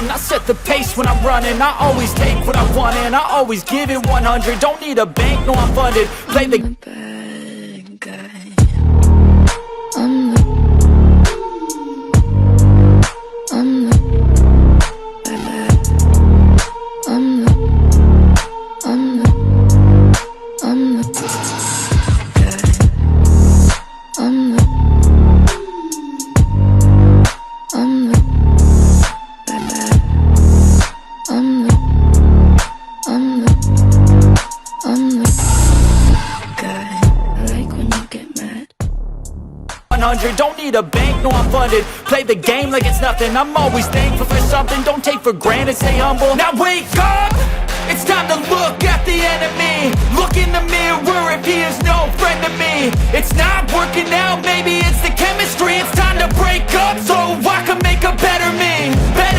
something. I set the pace when I'm running. I always take what I want and I always give it 100. Don't need a bank, no I'm funded. Play the bad guy. Don't need a bank, no I'm funded. Play the game like it's nothing. I'm always thankful for something. Don't take for granted, stay humble. Now wake up! It's time to look at the enemy. Look in the mirror if he is no friend to me. It's not working out, maybe it's the chemistry. It's time to break up so I can make a better me.